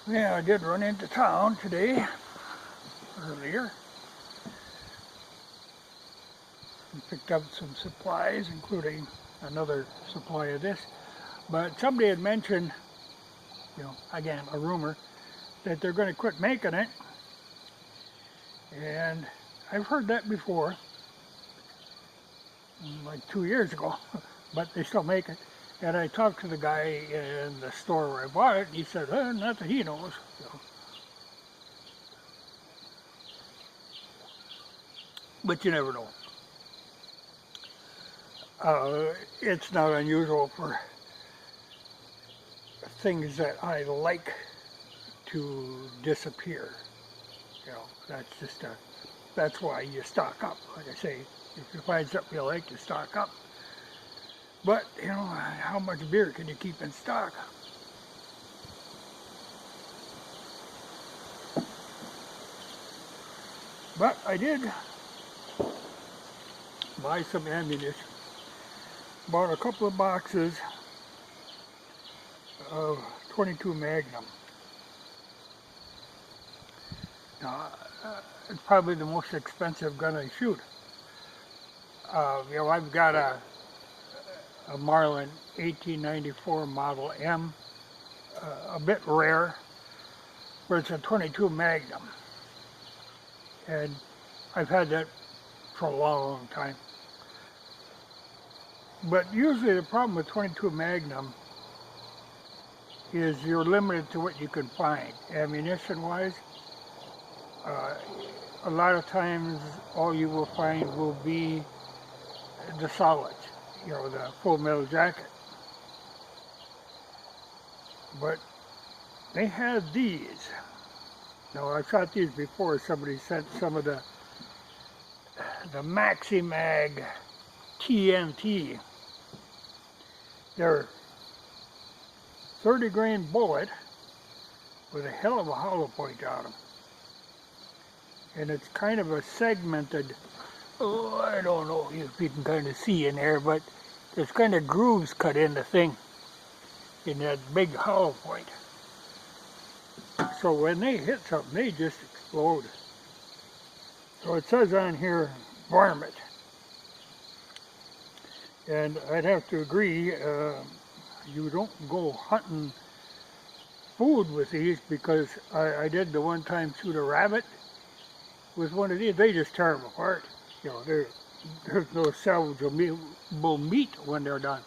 Yeah, I did run into town today, earlier, and picked up some supplies, including another supply of this. But somebody had mentioned, again, a rumor, that they're going to quit making it. And I've heard that before, like 2 years ago, but they still make it. And I talked to the guy in the store where I bought it, and he said, not that he knows. But you never know. It's not unusual for things that I like to disappear. That's why you stock up. Like I say, if you find something you like, you stock up. But, how much beer can you keep in stock? But I did buy some ammunition. Bought a couple of boxes of 22 Magnum. Now, it's probably the most expensive gun I shoot. I've got a Marlin 1894 Model M, a bit rare, but it's a 22 Magnum. And I've had that for a long time. But usually the problem with 22 Magnum is you're limited to what you can find, ammunition-wise. A lot of times all you will find will be the solids, the full metal jacket. But they had these. Now, I shot these before. Somebody sent some of the Maxi Mag TNT. They're 30 grain bullet with a hell of a hollow point on them. And it's kind of a segmented, I don't know if you can kind of see in there, but there's kind of grooves cut in the thing, in that big hollow point. So when they hit something, they just explode. So it says on here, varmint. And I'd have to agree, you don't go hunting food with these, because I did the one time shoot a rabbit with one of these. They just tear them apart. There's no salvageable meat when they're done.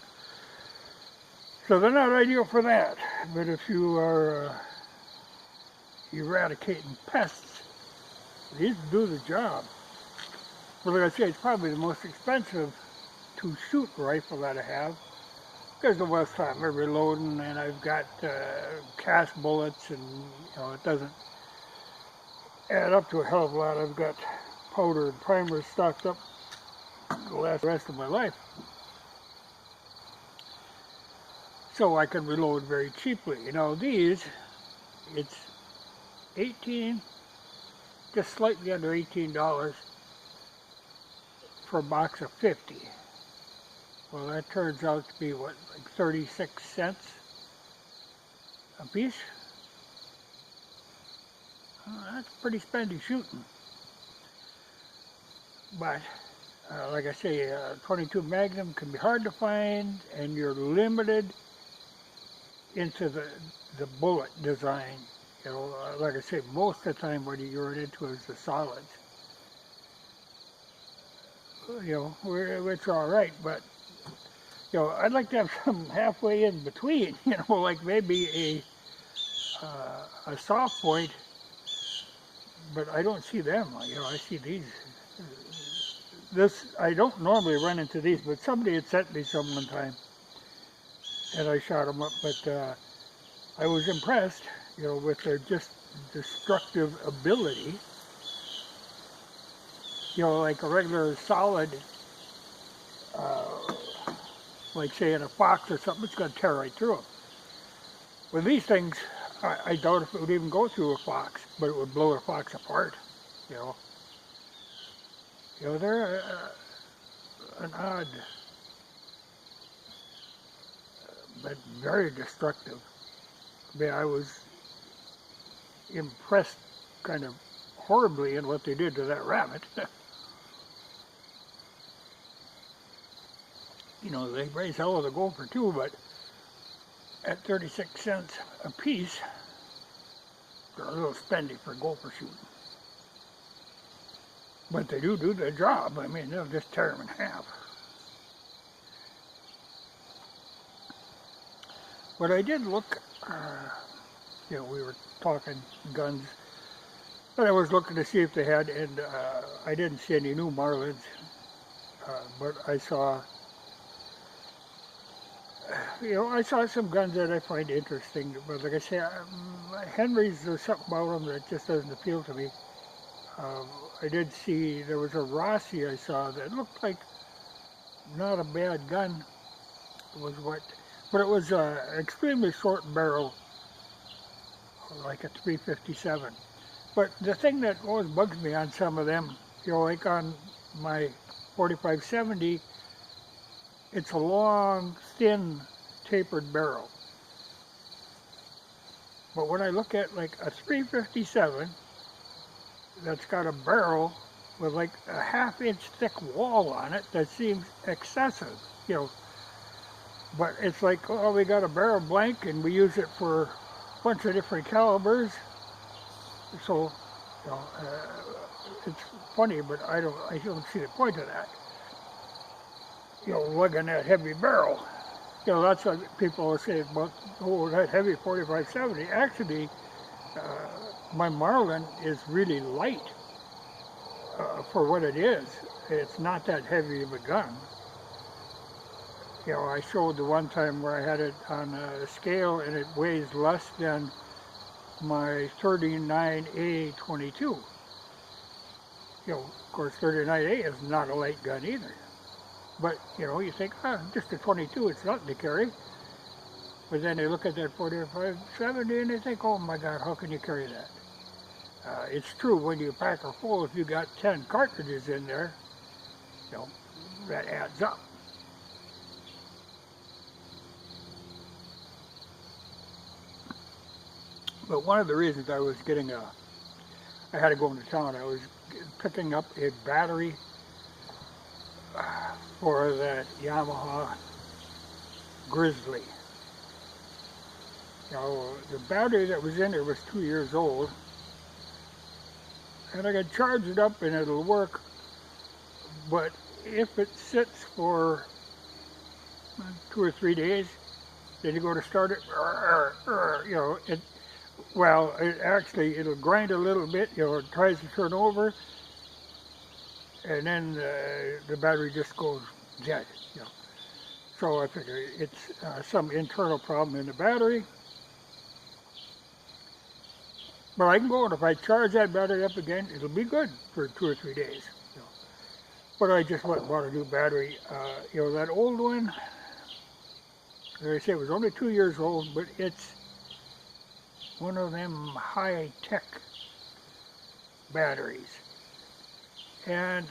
So they're not ideal for that. But if you are eradicating pests, these do the job. But like I say, it's probably the most expensive to shoot rifle that I have, because the less time I'm reloading, and I've got cast bullets, and it doesn't add up to a hell of a lot. I've got powder and primer stocked up to last the rest of my life, so I can reload very cheaply. These, it's 18, just slightly under $18 for a box of 50. Well, that turns out to be like 36 cents a piece. That's pretty spendy shooting. But like I say, 22 Magnum can be hard to find, and you're limited into the bullet design. Like I say, most of the time what you're into is the solids. It's all right, but I'd like to have some halfway in between. Like maybe a soft point, but I don't see them. I see these. I don't normally run into these, but somebody had sent me some one time, and I shot them up. But I was impressed, with their just destructive ability. Like a regular solid, like say in a fox or something, it's going to tear right through them. With these things, I doubt if it would even go through a fox, but it would blow a fox apart. They're an odd, but very destructive. I mean, I was impressed kind of horribly in what they did to that rabbit. You know, they raise hell of the gopher too, but at 36 cents a piece, they're a little spendy for gopher shooting. But they do the job. I mean, they'll just tear them in half. But I did look, you know, we were talking guns, but I was looking to see if they had, and I didn't see any new Marlins, but I saw, you know, I saw some guns that I find interesting, but like I say, Henry's, there's something about them that just doesn't appeal to me. I did see, there was a Rossi I saw that looked like not a bad gun. It was what, but it was an extremely short barrel, like a 357. But the thing that always bugs me on some of them, you know, like on my 4570, it's a long, thin, tapered barrel. But when I look at like a 357, that's got a barrel with like a half-inch thick wall on it that seems excessive, you know. But it's like, oh, we got a barrel blank and we use it for a bunch of different calibers. So, you know, it's funny, but I don't see the point of that. You know, lugging that heavy barrel. You know, that's what people say about, oh, that heavy 4570. Actually, my Marlin is really light for what it is. It's not that heavy of a gun. You know, I showed the one time where I had it on a scale and it weighs less than my 39A22. You know, of course, 39A is not a light gun either. But, you know, you think, just a 22, it's nothing to carry. But then they look at that 4570 and they think, oh my God, how can you carry that? It's true, when you pack her full, if you got 10 cartridges in there, you know, that adds up. But one of the reasons I was getting I had to go into town, I was picking up a battery for that Yamaha Grizzly. You know, the battery that was in there was 2 years old, and I could charge it up and it'll work, but if it sits for 2 or 3 days, then you go to start it, you know, it'll grind a little bit, you know, it tries to turn over, and then the battery just goes dead, you know. So I figure it's some internal problem in the battery. But I can go, and if I charge that battery up again, it'll be good for 2 or 3 days. You know. But I just went and bought a new battery. You know, that old one, as I say, it was only 2 years old, but it's one of them high-tech batteries. And,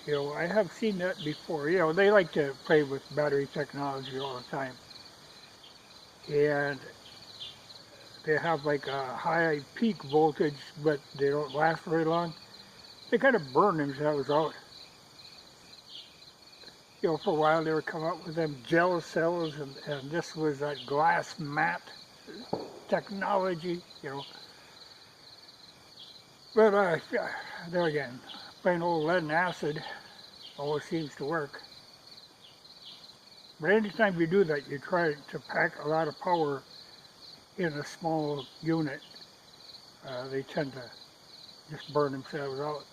you know, I have seen that before. You know, they like to play with battery technology all the time. And they have like a high peak voltage, but they don't last very long. They kind of burn themselves out. You know, for a while they were coming up with them gel cells, and this was that glass mat technology, you know. But there again, plain old lead and acid always seems to work. But anytime you do that, you try to pack a lot of power in a small unit, they tend to just burn themselves out.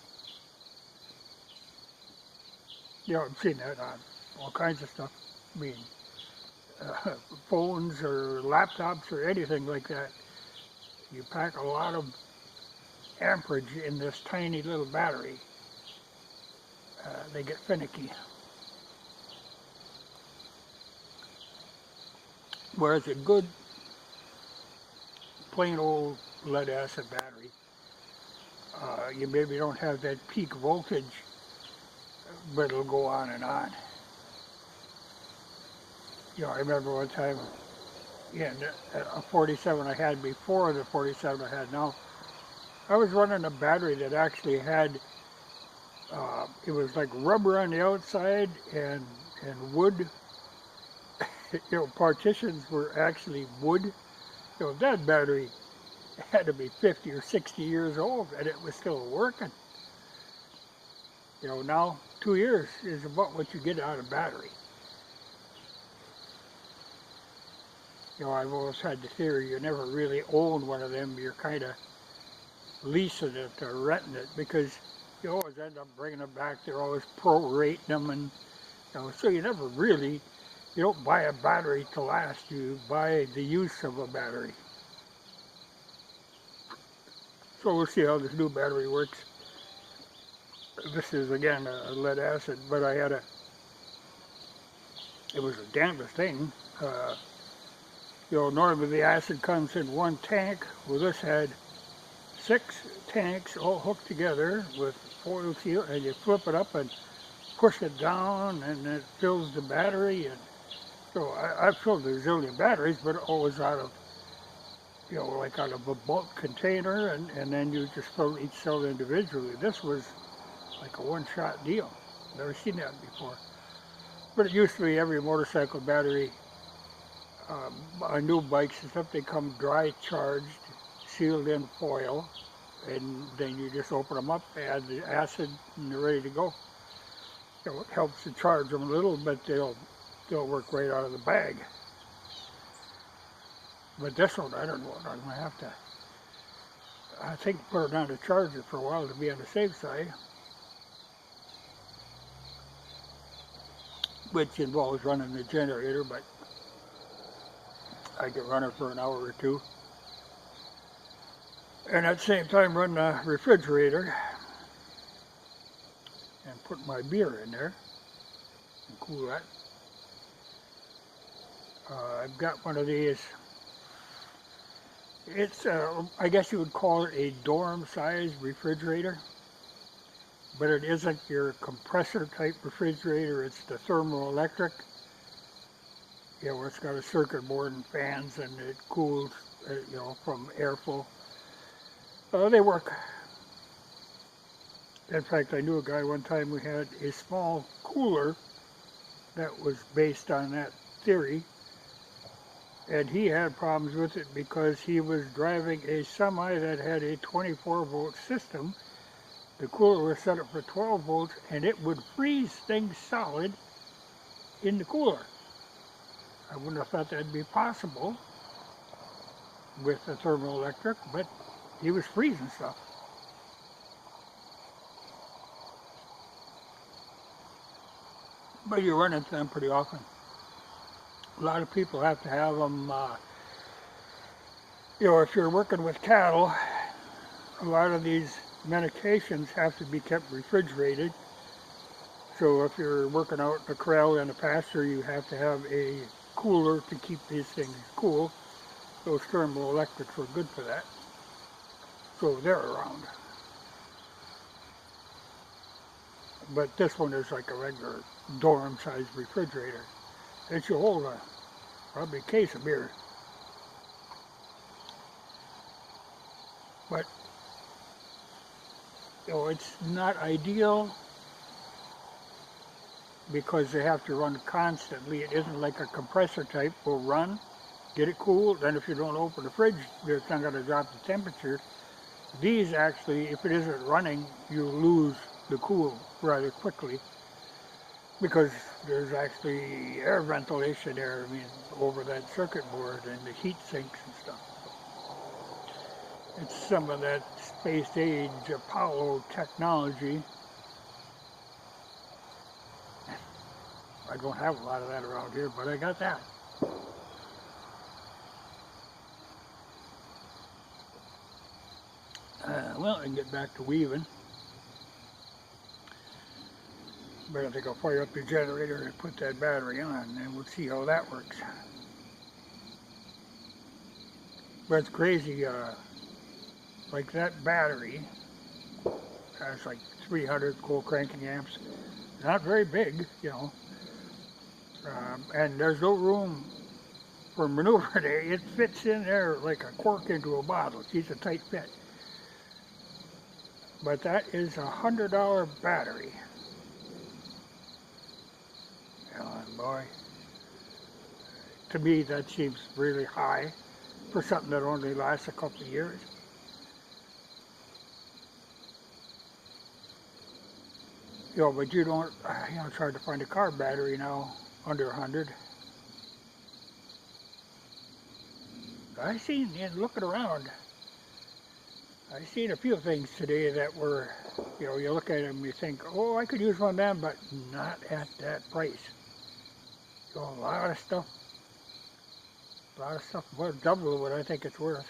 You know, I've seen that on all kinds of stuff. I mean, phones or laptops or anything like that. You pack a lot of amperage in this tiny little battery. They get finicky. Whereas a good plain old lead acid battery, you maybe don't have that peak voltage, but it'll go on and on. You know, I remember one time Yeah, a 47 I had before the 47 I had now. I was running a battery that actually had, it was like rubber on the outside and wood. Partitions were actually wood. That battery had to be 50 or 60 years old and it was still working. Now 2 years is about what you get out of battery. I've always had the theory you never really own one of them. You're kind of leasing it or renting it because you always end up bringing them back. They're always prorating them, and so you never really, you don't buy a battery to last. You buy the use of a battery. So we'll see how this new battery works. This is again a lead acid, but it was the damnedest thing. Normally the acid comes in one tank. Well, this had 6 tanks all hooked together with foil seal, and you flip it up and push it down, and it fills the battery. And so I filled a zillion batteries, but always out of, like out of a bulk container, and then you just fill each cell individually. This was like a one-shot deal. Never seen that before. But it used to be every motorcycle battery on new bikes and stuff, they come dry charged, sealed in foil, and then you just open them up, add the acid, and they're ready to go. It helps to charge them a little, but they'll work right out of the bag. But this one, I don't know. I'm going to have to, I think, put it on the charger for a while to be on the safe side, which involves running the generator, but I can run it for an hour or two. And at the same time run the refrigerator and put my beer in there and cool that. I've got one of these. It's, I guess you would call it a dorm-sized refrigerator, but it isn't your compressor-type refrigerator. It's the Thermoelectric. Where it's got a circuit board and fans, and it cools, from airflow. They work. In fact, I knew a guy one time who had a small cooler that was based on that theory, and he had problems with it because he was driving a semi that had a 24-volt system. The cooler was set up for 12 volts, and it would freeze things solid in the cooler. I wouldn't have thought that'd be possible with the Thermoelectric, but he was freezing stuff. But you run into them pretty often. A lot of people have to have them, if you're working with cattle, a lot of these medications have to be kept refrigerated. So if you're working out in the corral and the pasture, you have to have a cooler to keep these things cool. Those Thermoelectrics were good for that. So they're around. But this one is like a regular dorm-sized refrigerator. It should hold probably a case of beer. But, it's not ideal because they have to run constantly. It isn't like a compressor type. Will run, get it cool, then if you don't open the fridge, it's not going to drop the temperature. These actually, if it isn't running, you lose the cool rather quickly because there's actually air ventilation there, over that circuit board and the heat sinks and stuff. It's some of that space age Apollo technology. I don't have a lot of that around here, but I got that. Well, I can get back to weaving. But I think I'll fire up the generator and put that battery on, and we'll see how that works. But it's crazy, like that battery has like 300 cold cranking amps. Not very big, and there's no room for maneuver there. It fits in there like a cork into a bottle. It's a tight fit. But that is $100 battery. And boy, to me that seems really high for something that only lasts a couple of years. But you don't, it's hard to find a car battery now under 100. I seen, looking around, I seen a few things today that were, you look at them and you think, oh, I could use one of them, but not at that price. A lot of stuff, well, double what I think it's worth.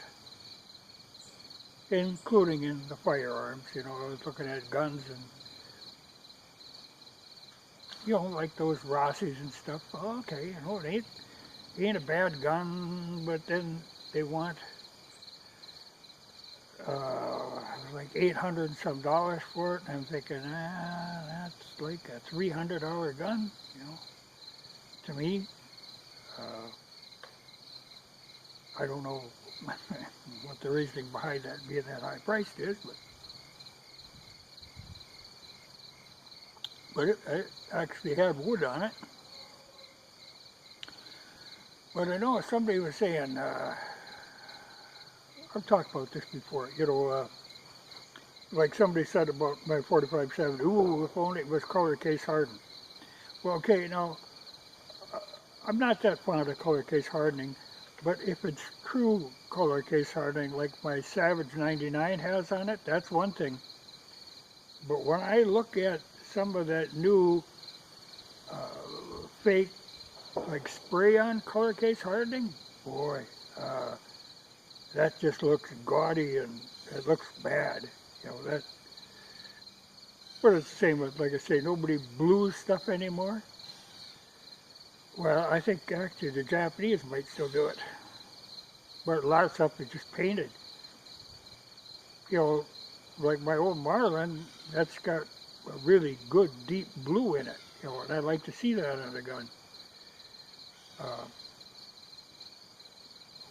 Including in the firearms, I was looking at guns and, like those Rossies and stuff. Okay, it ain't a bad gun, but then they want like $800 and some for it, and I'm thinking, that's like a $300 gun, to me. I don't know what the reasoning behind that being that high priced is, but it actually had wood on it. But I know somebody was saying, I've talked about this before, like somebody said about my 4570, ooh, if only it was color case hardened. Well, okay, now, I'm not that fond of color case hardening, but if it's true color case hardening, like my Savage 99 has on it, that's one thing. But when I look at some of that new fake, like spray-on color case hardening, boy, that just looks gaudy and it looks bad. But it's the same with, like I say, nobody blues stuff anymore. Well, I think actually the Japanese might still do it. But a lot of stuff is just painted. Like my old Marlin, that's got a really good deep blue in it. And I'd like to see that on a gun.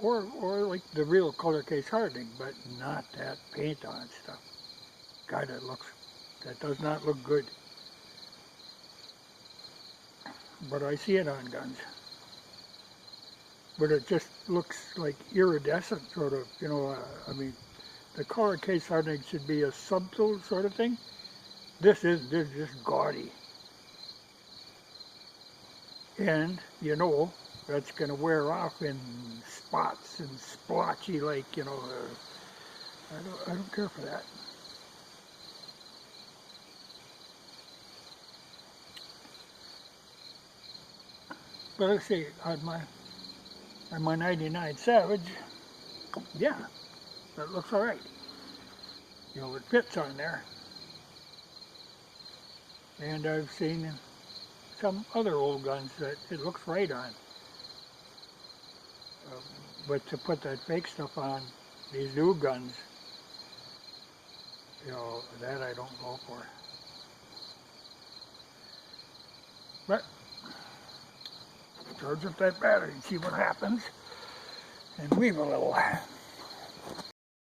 Or like the real color case hardening, but not that paint on stuff. God, that does not look good. But I see it on guns. But it just looks like iridescent, sort of, I mean, the color case hardening should be a subtle sort of thing. This is just gaudy. And, that's going to wear off in spots and splotchy, like, I don't care for that. But let's see, on my 99 Savage, yeah, that looks all right. It fits on there. And I've seen some other old guns that it looks right on. But to put that fake stuff on these new guns, that I don't go for. But charge up that battery and see what happens, and weave a little.